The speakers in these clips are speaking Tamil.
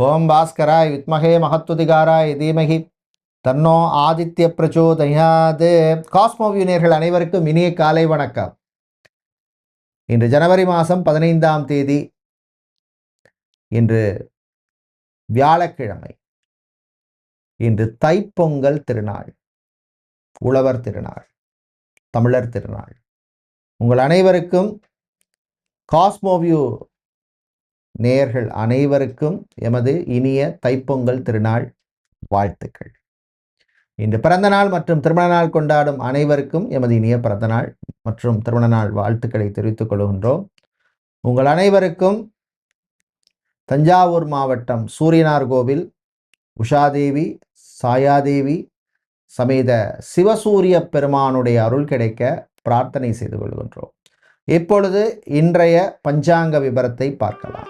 ஓம் பாஸ்கராய் வித்மகே மகத்துதிகாராய் தீமகி தன்னோ ஆதித்ய பிரச்சோதயாது. காஸ்மோவியூ நேயர்கள் அனைவருக்கும் இனிய காலை வணக்கம். இன்று ஜனவரி மாதம் 15ஆம் தேதி, இன்று வியாழக்கிழமை. இன்று தைப்பொங்கல் திருநாள், உழவர் திருநாள், தமிழர் திருநாள். உங்கள் அனைவருக்கும், காஸ்மோவியூ நேயர்கள் அனைவருக்கும் எமது இனிய தைப்பொங்கல் திருநாள் வாழ்த்துக்கள். இன்று பிறந்த நாள் மற்றும் திருமண நாள் கொண்டாடும் அனைவருக்கும் எமது இனிய பிறந்த நாள் மற்றும் திருமண நாள் வாழ்த்துக்களை தெரிவித்துக் கொள்கின்றோம். உங்கள் அனைவருக்கும் தஞ்சாவூர் மாவட்டம் சூரியனார் கோவில் உஷாதேவி சாயாதேவி சமேத சிவசூரிய பெருமானுடைய அருள் கிடைக்க பிரார்த்தனை செய்து கொள்கின்றோம். இப்பொழுது இன்றைய பஞ்சாங்க விபரத்தை பார்க்கலாம்.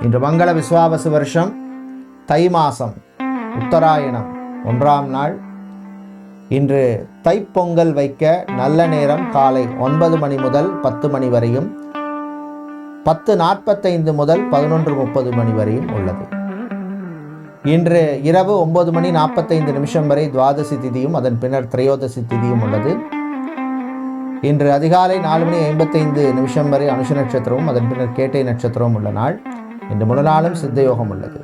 இன்று மங்கள விஸ்வாவசு வருஷம் தை மாசம் உத்தராயணம் 1ஆம் நாள். இன்று தைப்பொங்கல் வைக்க நல்ல நேரம் காலை 9 மணி முதல் 10 மணி வரையும், 10:45 முதல் 11:30 மணி வரையும் உள்ளது. இன்று இரவு 9 மணி 45 நிமிஷம் வரை துவாதசி திதியும் அதன் பின்னர் திரையோதசி திதியும் உள்ளது. இன்று அதிகாலை 4 மணி 55 நிமிஷம் வரை அனுஷ நட்சத்திரமும் அதன் பின்னர் கேட்டை நட்சத்திரமும் உள்ள நாள். இன்று முழு நாளும் சித்தயோகம் உள்ளது.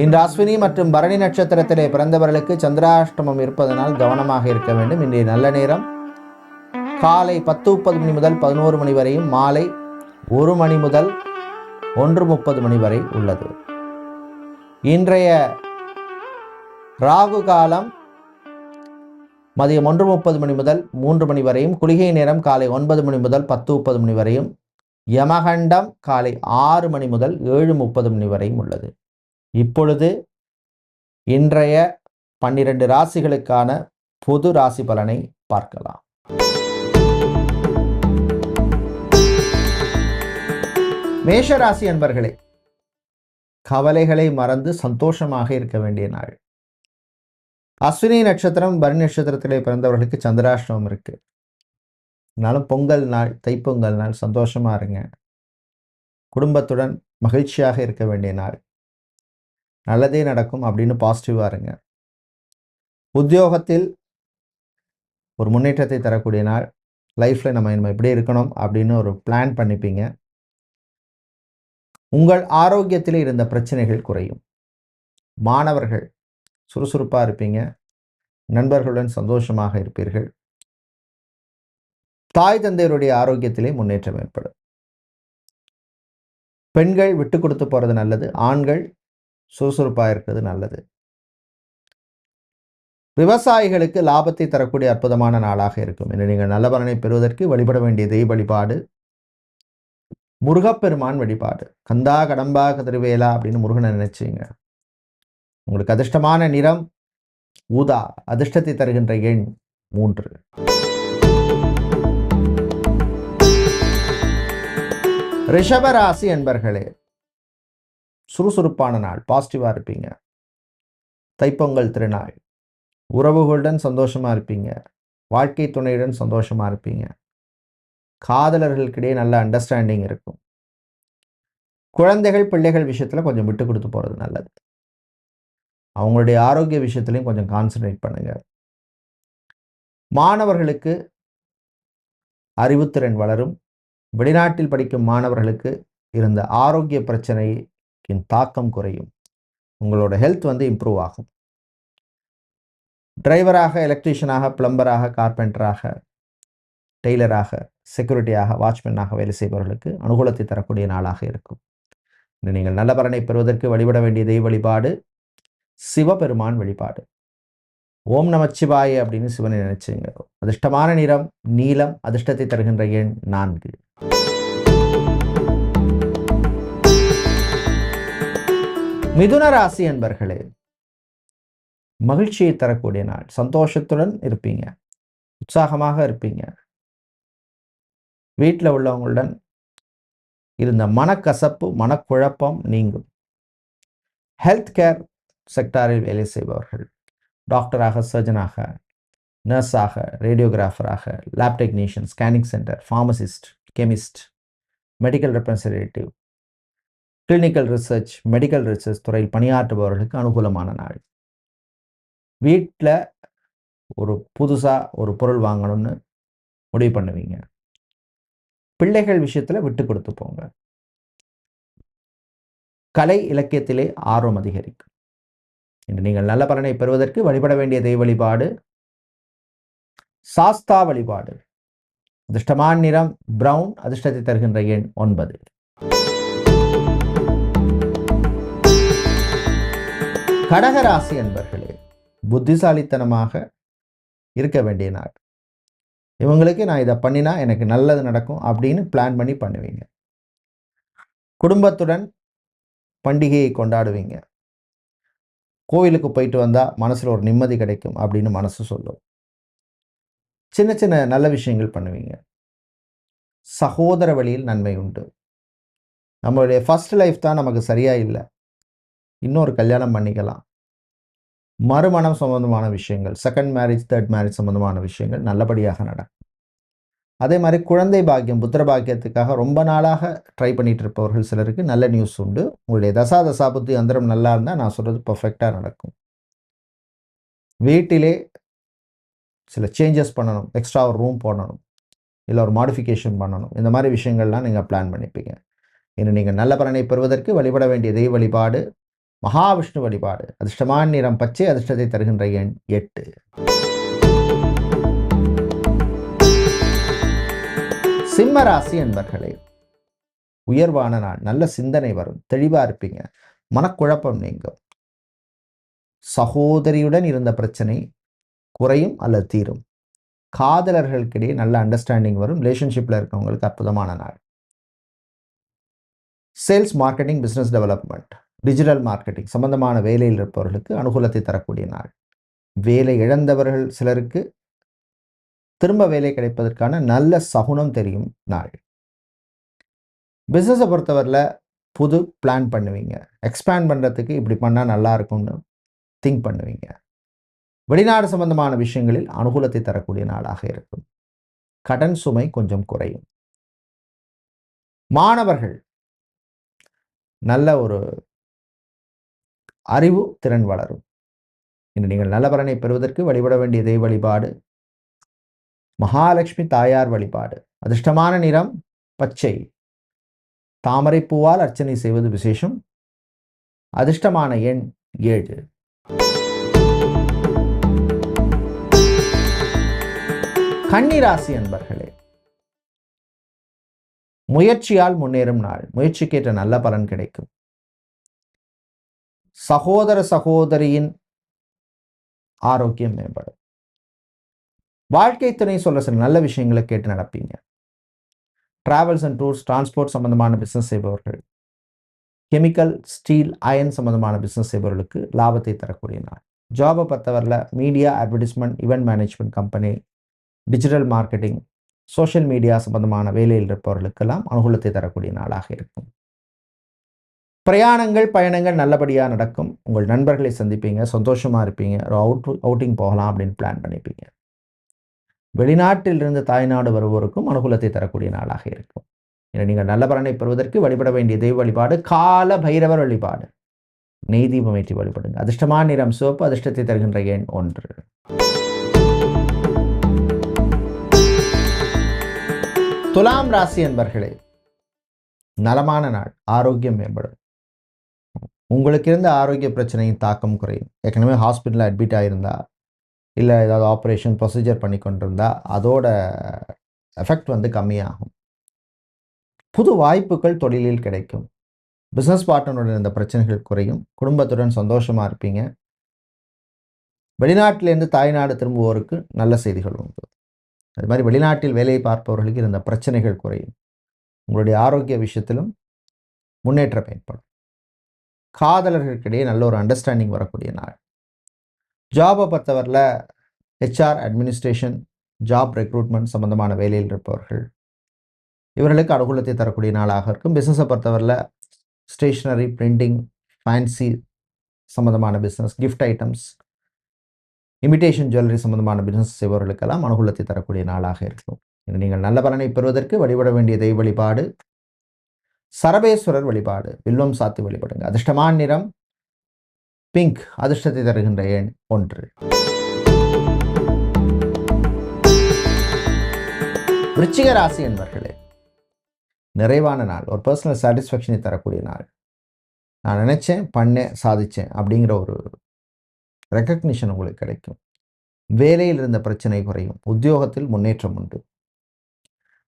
இன்று அஸ்வினி மற்றும் பரணி நட்சத்திரத்திலே பிறந்தவர்களுக்கு சந்திராஷ்டமம் இருப்பதனால் கவனமாக இருக்க வேண்டும். இன்றைய நல்ல நேரம் காலை 10:30 மணி முதல் 11 மணி வரையும், மாலை 1 மணி முதல் 1:30 மணி வரை உள்ளது. இன்றைய ராகு காலம் மதியம் 1:30 மணி முதல் 3 மணி வரையும், குளிகை நேரம் காலை 9 மணி முதல் 10:30 மணி வரையும், யமகண்டம் காலை 6 மணி முதல் 7:30 மணி வரையும் உள்ளது. இப்பொழுது இன்றைய 12 ராசிகளுக்கான பொது ராசி பலனை பார்க்கலாம். மேஷராசி அன்பர்களே, கவலைகளை மறந்து சந்தோஷமாக இருக்க வேண்டிய நாள். அஸ்வினி நட்சத்திரம் பரணி நட்சத்திரத்திலே பிறந்தவர்களுக்கு சந்திராஷ்டமம் இருக்கு. அதனாலும் பொங்கல் நாள், தைப்பொங்கல் நாள் சந்தோஷமா இருங்க. குடும்பத்துடன் மகிழ்ச்சியாக இருக்க வேண்டிய நாள். நல்லதே நடக்கும் அப்படின்னு பாசிட்டிவாக இருங்க. உத்தியோகத்தில் ஒரு முன்னேற்றத்தை தரக்கூடிய நாள். லைஃப்பில் நம்ம எப்படி இருக்கணும் அப்படின்னு ஒரு பிளான் பண்ணிப்பீங்க. உங்கள் ஆரோக்கியத்தில் இருந்த பிரச்சனைகள் குறையும். மாணவர்கள் சுறுசுறுப்பாக இருப்பீங்க. நண்பர்களுடன் சந்தோஷமாக இருப்பீர்கள். தாய் தந்தையருடைய ஆரோக்கியத்திலே முன்னேற்றம் ஏற்படும். பெண்கள் விட்டு கொடுத்து போகிறது நல்லது. ஆண்கள் சுறுசுறுப்பாக இருக்கிறது நல்லது. விவசாயிகளுக்கு லாபத்தை தரக்கூடிய அற்புதமான நாளாக இருக்கும். இன்று நீங்கள் நல்ல பலனை பெறுவதற்கு வழிபட வேண்டிய தெய்வ வழிபாடு முருகப்பெருமான் வழிபாடு. கந்தா கடம்பா கதிர்வேலா அப்படின்னு முருகனை நினைச்சுங்க. உங்களுக்கு அதிர்ஷ்டமான நிறம் ஊதா. அதிர்ஷ்டத்தை தருகின்ற எண் 3. ரிஷபராசி என்பர்களே, சுறுசுறுப்பான நாள். பாசிட்டிவாக இருப்பீங்க. தைப்பொங்கல் திருநாள். உறவுகளுடன் சந்தோஷமாக இருப்பீங்க. வாழ்க்கை துணையுடன் சந்தோஷமாக இருப்பீங்க. காதலர்களுக்கிடையே நல்ல அண்டர்ஸ்டாண்டிங் இருக்கும். குழந்தைகள் பிள்ளைகள் விஷயத்தில் கொஞ்சம் விட்டு கொடுத்து போகிறது நல்லது. அவங்களுடைய ஆரோக்கிய விஷயத்துலையும் கொஞ்சம் கான்சன்ட்ரேட் பண்ணுங்க. மாணவர்களுக்கு அறிவுத்திறன் வளரும். வெளிநாட்டில் படிக்கும் மாணவர்களுக்கு இருந்த ஆரோக்கிய பிரச்சனையின் தாக்கம் குறையும். உங்களோட ஹெல்த் இம்ப்ரூவ் ஆகும். டிரைவராக, எலக்ட்ரீஷியனாக, பிளம்பராக, கார்பெண்டராக, டெய்லராக, செக்யூரிட்டியாக, வாட்ச்மேனாக வேலை செய்பவர்களுக்கு அனுகூலத்தை தரக்கூடிய நாளாக இருக்கும். இன்று நீங்கள் நல்ல பலனை பெறுவதற்கு வழிபட வேண்டிய தெய்வ வழிபாடு சிவபெருமான் வழிபாடு. ஓம் நமச்சிவாய அப்படின்னு சிவனை நினைச்சுங்க. அதிர்ஷ்டமான நிறம் நீலம். அதிர்ஷ்டத்தை தருகின்ற எண் 4. மிதுன ராசி என்பர்களே, மகிழ்ச்சியை தரக்கூடிய நாள். சந்தோஷத்துடன் இருப்பீங்க. உற்சாகமாக இருப்பீங்க. வீட்டில் உள்ளவங்களுடன் இருந்த மனக்கசப்பு, மனக்குழப்பம் நீங்கும். ஹெல்த் கேர் செக்டாரில் வேலை செய்பவர்கள், டாக்டராக, சர்ஜனாக, நர்ஸாக, ரேடியோகிராஃபராக, lab technician, scanning centre, pharmacist, chemist, medical representative, clinical research, medical research துறையில் பணியாற்றுபவர்களுக்கு அனுகூலமான நாள். வீட்டில் ஒரு புதுசாக ஒரு பொருள் வாங்கணும்னு முடிவு பண்ணுவீங்க. பிள்ளைகள் விஷயத்தில் விட்டு கொடுத்து போங்க. கலை இலக்கியத்திலே ஆர்வம் அதிகரிக்கும். இன்று நீங்கள் நல்ல பலனை பெறுவதற்கு வழிபட வேண்டிய தெய்வ வழிபாடு சாஸ்தா வழிபாடு. அதிர்ஷ்டமான நிறம் பிரவுன். அதிர்ஷ்டத்தை தருகின்ற எண் 9. கடகராசி அன்பர்களே, புத்திசாலித்தனமாக இருக்க வேண்டிய நாள். இவங்களுக்கு நான் இதை பண்ணினா எனக்கு நல்லது நடக்கும் அப்படின்னு பிளான் பண்ணி பண்ணுவீங்க. குடும்பத்துடன் பண்டிகையை கொண்டாடுவீங்க. கோவிலுக்கு போயிட்டு வந்தால் மனசில் ஒரு நிம்மதி கிடைக்கும் அப்படின்னு மனசு சொல்லும். சின்ன சின்ன நல்ல விஷயங்கள் பண்ணுவீங்க. சகோதர வழியில் நன்மை உண்டு. நம்மளுடைய ஃபர்ஸ்ட் லைஃப் தான் நமக்கு சரியா இல்லை, இன்னொரு கல்யாணம் பண்ணிக்கலாம். மறுமணம் சம்பந்தமான விஷயங்கள், செகண்ட் மேரேஜ், தேர்ட் மேரேஜ் சம்பந்தமான விஷயங்கள் நல்லபடியாக நடக்கும். அதே மாதிரி குழந்தை பாக்கியம், புத்திர பாக்கியத்துக்காக ரொம்ப நாளாக ட்ரை பண்ணிட்டு இருப்பவர்கள் சிலருக்கு நல்ல நியூஸ் உண்டு. உங்களுடைய தசா புத்தி அந்தரம் நல்லா இருந்தால் நான் சொல்கிறது பர்ஃபெக்டாக நடக்கும். வீட்டிலே சில சேஞ்சஸ் பண்ணணும், எக்ஸ்ட்ரா ஒரு ரூம் போடணும், இல்லை ஒரு மாடிஃபிகேஷன் பண்ணணும், இந்த மாதிரி விஷயங்கள்லாம் நீங்கள் பிளான் பண்ணிப்பீங்க. இன்று நீங்கள் நல்ல பலனை பெறுவதற்கு வழிபட வேண்டிய தெய்வ வழிபாடு மகாவிஷ்ணு வழிபாடு. அதிர்ஷ்டமான நிறம் பச்சை. அதிர்ஷ்டத்தை தருகின்ற எண் 8. சிம்ம ராசி என்பர்களே, உயர்வான நாள். நல்ல சிந்தனை வரும், தெளிவாக இருப்பீங்க, மனக்குழப்பம் நீங்கும். சகோதரியுடன் இருந்த பிரச்சனை குறையும் அல்லது தீரும். காதலர்களுக்கிடையே நல்ல அண்டர்ஸ்டாண்டிங் வரும். ரிலேஷன்ஷிப்பில் இருக்கவங்களுக்கு அற்புதமான நாள். Sales, marketing, business development, digital marketing சம்பந்தமான வேலையில் இருப்பவர்களுக்கு அனுகூலத்தை தரக்கூடிய நாள். வேலை இழந்தவர்கள் சிலருக்கு திரும்ப வேலை கிடைப்பதற்கான நல்ல சகுனம் தெரியும் நாள். பிஸ்னஸை பொறுத்தவரையில் புது பிளான் பண்ணுவீங்க. எக்ஸ்பேண்ட் பண்ணுறதுக்கு இப்படி பண்ணால் நல்லா இருக்கும்னு திங்க் பண்ணுவீங்க. வெளிநாடு சம்பந்தமான விஷயங்களில் அனுகூலத்தை தரக்கூடிய நாளாக இருக்கும். கடன் சுமை கொஞ்சம் குறையும். மாணவர்கள் நல்ல ஒரு அறிவு திறன் வளரும். இன்று நீங்கள் நல்ல பலனை பெறுவதற்கு வழிபட வேண்டிய தெய்வ வழிபாடு மகாலட்சுமி தாயார் வழிபாடு. அதிர்ஷ்டமான நிறம் பச்சை. தாமரை பூவால் அர்ச்சனை செய்வது விசேஷம். அதிர்ஷ்டமான எண் 7. கன்னிராசி அன்பர்களே, முயற்சியால் முன்னேறும் நாள். முயற்சிக்கேற்ற நல்ல பலன் கிடைக்கும். சகோதர சகோதரியின் ஆரோக்கியம் மேம்படும். வாழ்க்கை துணை சொல்ற சில நல்ல விஷயங்களை கேட்டு நடப்பீங்க. டிராவல்ஸ் அண்ட் டூர்ஸ், டிரான்ஸ்போர்ட் சம்பந்தமான பிசினஸ் செய்பவர்கள், கெமிக்கல், ஸ்டீல், அயன் சம்பந்தமான பிசினஸ் செய்பவர்களுக்கு லாபத்தை தரக்கூடிய நாள். ஜாபை பொறுத்தவரையில் media, advertisement, event management company, digital marketing, social media சம்பந்தமான வேலையில் இருப்பவர்களுக்கெல்லாம் அனுகூலத்தை தரக்கூடிய நாளாக இருக்கும். பிரயாணங்கள், பயணங்கள் நல்லபடியாக நடக்கும். உங்கள் நண்பர்களை சந்திப்பீங்க, சந்தோஷமாக இருப்பீங்க. ஒரு அவுட்டிங் போகலாம் அப்படின்னு பிளான் பண்ணிப்பீங்க. வெளிநாட்டில் இருந்து தாய்நாடு வருவோருக்கும் அனுகூலத்தை தரக்கூடிய நாளாக இருக்கும். நீங்கள் நல்ல பலனை பெறுவதற்கு வழிபட வேண்டிய தெய்வ வழிபாடு கால பைரவர் வழிபாடு. நெய் தீபம் ஏற்றி வழிபடுங்க. அதிர்ஷ்டமான நிறம் சிவப்பு. அதிர்ஷ்டத்தை தருகின்ற எண் 1. துலாம் ராசி என்பர்களே, நலமான நாள். ஆரோக்கியம் மேம்படும். உங்களுக்கு இருந்த ஆரோக்கிய பிரச்சனையின் தாக்கம் குறையும். ஏற்கனவே ஹாஸ்பிட்டலில் அட்மிட் ஆகியிருந்தா, இல்லை ஏதாவது ஆப்ரேஷன் ப்ரொசீஜர் பண்ணி கொண்டிருந்தா அதோட எஃபெக்ட் கம்மியாகும். புது வாய்ப்புகள் தொழிலில் கிடைக்கும். பிஸ்னஸ் பார்ட்னருடன் இருந்த பிரச்சனைகள் குறையும். குடும்பத்துடன் சந்தோஷமாக இருப்பீங்க. வெளிநாட்டிலேருந்து தாய்நாடு திரும்புவோருக்கு நல்ல செய்திகள் உண்டு. அது மாதிரி வெளிநாட்டில் வேலையை பார்ப்பவர்களுக்கு இருந்த பிரச்சனைகள் குறையும். உங்களுடைய ஆரோக்கிய விஷயத்திலும் முன்னேற்றம் ஏற்படும். காதலர்களுக்கிடையே நல்ல ஒரு அண்டர்ஸ்டாண்டிங் வரக்கூடிய நாள். ஜாபை பொறுத்தவரையில் HR, அட்மினிஸ்ட்ரேஷன், ஜாப் ரெக்ரூட்மெண்ட் சம்பந்தமான வேலையில் இருப்பவர்கள் இவர்களுக்கு அனுகூலத்தை தரக்கூடிய நாளாக இருக்கும். பிஸ்னஸை பொறுத்தவரையில் ஸ்டேஷ்னரி, பிரிண்டிங், ஃபேன்சி சம்பந்தமான business, gift items, imitation jewellery சம்பந்தமான பிஸ்னஸ் செய்பவர்களுக்கெல்லாம் அனுகூலத்தை தரக்கூடிய நாளாக இருக்கும். நீங்கள் நல்ல பலனை பெறுவதற்கு வழிபட வேண்டிய தெய்வ வழிபாடு சரபேஸ்வரர் வழிபாடு, வில்வம் சாத்தி வழிபடுங்க. அதிர்ஷ்டமான நிறம் பிங்க். அதிர்ஷ்டத்தை தருகின்ற எண் 1. விருச்சிக ராசி என்பர்களே, நிறைவான நாள், ஒரு பர்சனல் சாட்டிஸ்ஃபேக்ஷனை தரக்கூடிய நாள். நான் நினைச்சேன், பண்ணேன், சாதிச்சேன் அப்படிங்கிற ஒரு ரெக்கக்னிஷன் உங்களுக்கு கிடைக்கும். வேலையில் இருந்த பிரச்சனை குறையும். உத்தியோகத்தில் முன்னேற்றம் உண்டு.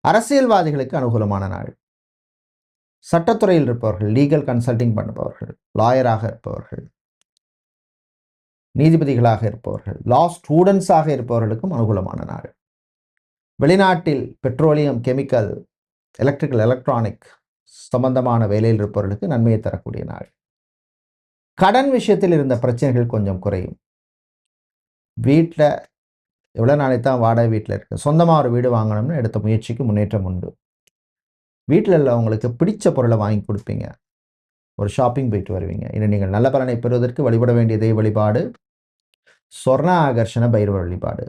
அரசியல்வாதிகளுக்கு அனுகூலமான நாள். சட்டத்துறையில் இருப்பவர்கள், லீகல் கன்சல்டிங் பண்ணுபவர்கள், லாயராக இருப்பவர்கள், நீதிபதிகளாக இருப்பவர்கள், லா ஸ்டூடெண்ட்ஸாக இருப்பவர்களுக்கும் அனுகூலமான நாள். வெளிநாட்டில் பெட்ரோலியம், கெமிக்கல், எலக்ட்ரிக்கல், எலக்ட்ரானிக் சம்பந்தமான வேலையில் இருப்பவர்களுக்கு நன்மையை தரக்கூடிய நாள். கடன் விஷயத்தில் இருந்த பிரச்சனைகள் கொஞ்சம் குறையும். வீட்டில் எவ்வளோ நாளைக்கு தான் வாடகை வீட்டில் இருக்குது, சொந்தமாக ஒரு வீடு வாங்கணும்னு எடுத்த முயற்சிக்கு முன்னேற்றம் உண்டு. வீட்டில் உள்ளவங்களுக்கு பிடிச்ச பொருளை வாங்கி கொடுப்பீங்க. ஒரு ஷாப்பிங் போயிட்டு வருவீங்க. இன்னும் நீங்கள் நல்ல பலனை பெறுவதற்கு வழிபட வேண்டிய தெய்வ வழிபாடு சொர்ண ஆகர்ஷண பைரவ வழிபாடு.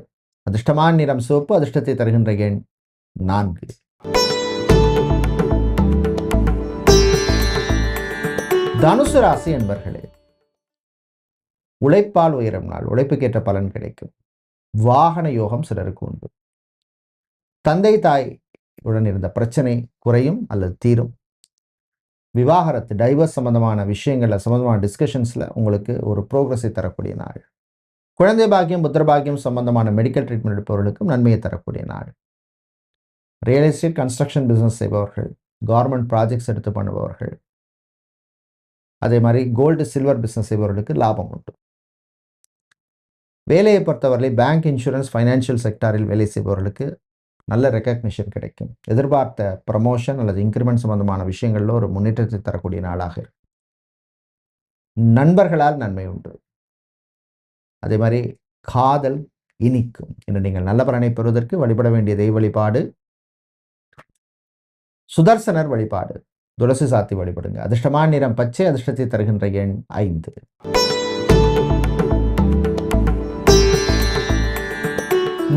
அதிர்ஷ்டமான நிறம் சிவப்பு. அதிர்ஷ்டத்தை தருகின்ற எண் 4. தனுசு ராசி என்பர்களே, உழைப்பால் உயரும் நாள். உழைப்புக்கேற்ற பலன் கிடைக்கும். வாகன யோகம் சிலருக்கு உண்டு. தந்தை தாய் உடன் இருந்த பிரச்சனை குறையும் அல்லது தீரும். விவாகரத்து, டைவர்ஸ் சம்பந்தமான விஷயங்களில், சம்பந்தமான டிஸ்கஷன்ஸில் உங்களுக்கு ஒரு ப்ரோக்ரஸை தரக்கூடிய நாள். குழந்தை பாக்கியம், புத்திர பாக்கியம் சம்பந்தமான மெடிக்கல் ட்ரீட்மெண்ட் எடுப்பவர்களுக்கும் நன்மையை தரக்கூடிய நாள். ரியல் எஸ்டேட், கன்ஸ்ட்ரக்ஷன் பிஸ்னஸ் செய்பவர்கள், கவர்மெண்ட் ப்ராஜெக்ட்ஸ் எடுத்து பண்ணுபவர்கள், அதே மாதிரி கோல்டு சில்வர் பிஸ்னஸ் செய்பவர்களுக்கு லாபம் உண்டு. வேலையை பொறுத்தவரை பேங்க், இன்சூரன்ஸ், ஃபைனான்ஷியல் செக்டாரில் வேலை செய்பவர்களுக்கு நல்ல ரெக்கக்னிஷன் கிடைக்கும். எதிர்பார்த்த ப்ரமோஷன் அல்லது இன்க்ரிமெண்ட் சம்பந்தமான விஷயங்களில் ஒரு முன்னேற்றத்தை தரக்கூடிய நாளாக இருக்கும். நண்பர்களால் நன்மை உண்டு. அதே மாதிரி காதல் இனிக்கும். இன்று நீங்கள் நல்ல பலனை பெறுவதற்கு வழிபட வேண்டிய தெய்வ வழிபாடு சுதர்சனர் வழிபாடு. துளசி சாத்தி வழிபடுங்க. அதிர்ஷ்டமான நிறம் பச்சை. அதிர்ஷ்டத்தை தருகின்ற எண் 5.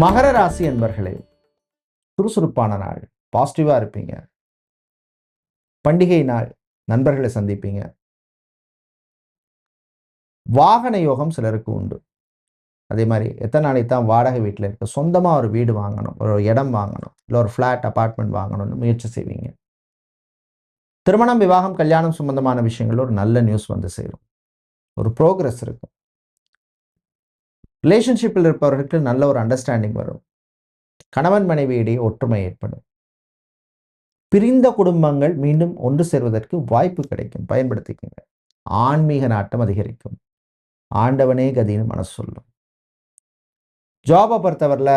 மகர ராசி என்பர்களே, சுறுசுறுப்பான நாள். பாசிட்டிவாக இருப்பீங்க. பண்டிகை நாள், நண்பர்களை சந்திப்பீங்க. வாகன யோகம் சிலருக்கு உண்டு. அதே மாதிரி எத்தனை நாளைக்கு தான் வாடகை வீட்டில் இருக்க, சொந்தமாக ஒரு வீடு வாங்கணும், ஒரு இடம் வாங்கணும், இல்லை ஒரு ஃப்ளாட் அப்பார்ட்மெண்ட் வாங்கணும்னு முயற்சி செய்வீங்க. திருமணம், விவாகம், கல்யாணம் சம்பந்தமான விஷயங்கள் ஒரு நல்ல நியூஸ் வந்து சேரும். ஒரு ப்ரோக்ரஸ் இருக்கும். ரிலேஷன்ஷிப்பில் இருப்பவர்களுக்கு நல்ல ஒரு அண்டர்ஸ்டாண்டிங் வரும். கணவன் மனைவியிடையே ஒற்றுமை ஏற்படும். பிரிந்த குடும்பங்கள் மீண்டும் ஒன்று சேர்வதற்கு வாய்ப்பு கிடைக்கும். பயன்படுத்திக்கோங்க. ஆன்மீக நாட்டம் அதிகரிக்கும். ஆண்டவனே கதின்னு மனசு சொல்லும். ஜாபை பொறுத்தவரையில்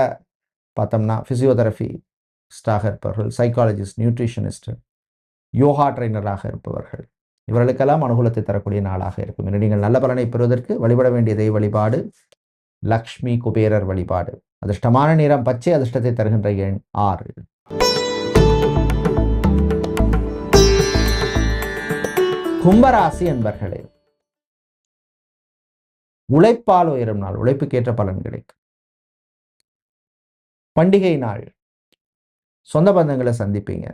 பார்த்தோம்னா ஃபிசியோதெரபிஸ்டாக இருப்பவர்கள், சைக்காலஜிஸ்ட், நியூட்ரிஷனிஸ்ட், யோகா ட்ரைனராக இருப்பவர்கள், இவர்களுக்கெல்லாம் அனுகூலத்தை தரக்கூடிய நாளாக இருக்கும். இன்று நீங்கள் நல்ல பலனை பெறுவதற்கு வழிபட வேண்டிய தெய்வ வழிபாடு லக்ஷ்மி குபேரர் வழிபாடு. அதிர்ஷ்டமான நிறம் பச்சை. அதிர்ஷ்டத்தை தருகின்ற எண் 6. கும்பராசி என்பர்களே, உழைப்பால் உயரும் நாள். உழைப்புக்கேற்ற பலன் கிடைக்கும். பண்டிகை நாள், சொந்த பந்தங்களை சந்திப்பீங்க.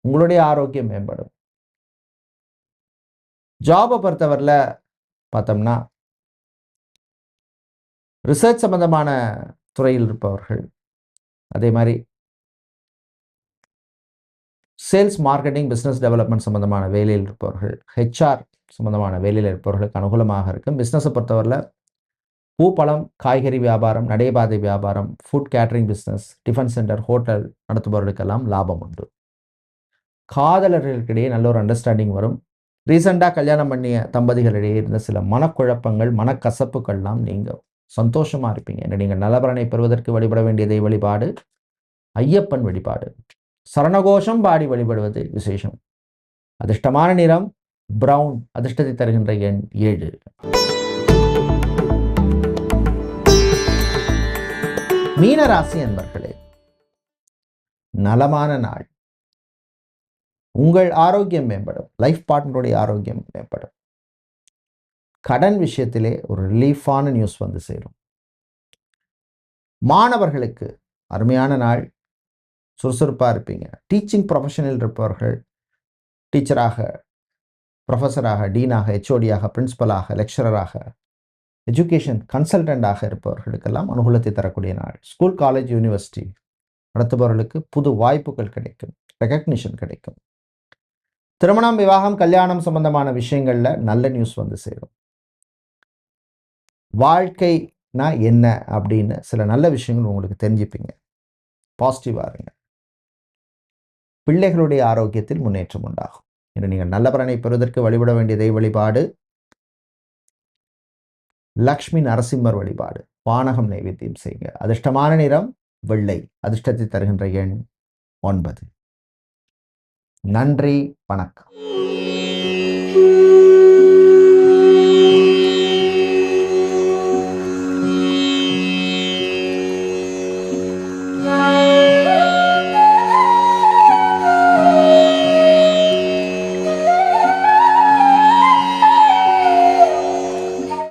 உங்களுடைய ஆரோக்கியம் மேம்படும். ஜாபை பொறுத்தவரையில் பார்த்தோம்னா ரிசர்ச் சம்பந்தமான துறையில் இருப்பவர்கள், அதே மாதிரி சேல்ஸ், மார்க்கெட்டிங், பிஸ்னஸ் டெவலப்மெண்ட் சம்பந்தமான வேலையில் இருப்பவர்கள், ஹெச்ஆர் சம்பந்தமான வேலையில் இருப்பவர்களுக்கு அனுகூலமாக இருக்கும். பிஸ்னஸை பொறுத்தவரையில் பூ, பழம், காய்கறி வியாபாரம், நடைபாதை வியாபாரம், food catering business, tiffin centre, hotel நடத்துபவர்களுக்கெல்லாம் லாபம் உண்டு. காதலர்களுக்கிடையே நல்ல ஒரு அண்டர்ஸ்டாண்டிங் வரும். ரீசெண்டாக கல்யாணம் பண்ணிய தம்பதிகளிடையே இருந்த சில மனக்குழப்பங்கள், மனக்கசப்புகள்லாம் நீங்கள் சந்தோஷமாக இருப்பீங்க. என்று நீங்கள் நலபலனை பெறுவதற்கு வழிபட வேண்டிய தெய்வ வழிபாடு ஐயப்பன் வழிபாடு. சரணகோஷம் பாடி வழிபடுவது விசேஷம். அதிர்ஷ்டமான நிறம் பிரவுன். அதிர்ஷ்டத்தை தருகின்ற எண் 7. மீனராசி என்பர்களே, நலமான நாள். உங்கள் ஆரோக்கியம் மேம்படும். லைஃப் பார்ட்னருடைய ஆரோக்கியம் மேம்படும். கடன் விஷயத்திலே ஒரு ரிலீஃபான நியூஸ் வந்து சேரும். மாணவர்களுக்கு அருமையான நாள். சுறுசுறுப்பாக இருப்பீங்க. டீச்சிங் ப்ரொஃபஷனில் இருப்பவர்கள், டீச்சராக, ப்ரொஃபஸராக, டீனாக, ஹெச்ஓடியாக, பிரின்சிபலாக, லெக்சரராக, எஜுகேஷன் கன்சல்டண்டாக இருப்பவர்களுக்கெல்லாம் அனுகூலத்தை தரக்கூடிய நாள். ஸ்கூல், காலேஜ், யூனிவர்சிட்டி நடத்துபவர்களுக்கு புது வாய்ப்புகள் கிடைக்கும், ரெகக்னிஷன் கிடைக்கும். திருமணம், விவாகம், கல்யாணம் சம்பந்தமான விஷயங்கள்ல நல்ல நியூஸ் வந்து சேரும். வாழ்க்கைனா என்ன அப்படின்னு சில நல்ல விஷயங்கள் உங்களுக்கு தெரிஞ்சுப்பீங்க. பாசிட்டிவாக இருங்க. பிள்ளைகளுடைய ஆரோக்கியத்தில் முன்னேற்றம் உண்டாகும். இன்று நீங்கள் நல்ல பலனை பெறுவதற்கு வழிபட வேண்டிய தெய்வ வழிபாடு லக்ஷ்மி நரசிம்மர் வழிபாடு. பானகம் நைவேத்தியம் செய்யுங்க. அதிர்ஷ்டமான நிறம் வெள்ளை. அதிர்ஷ்டத்தை தருகின்ற எண் 9. நன்றி, வணக்கம்.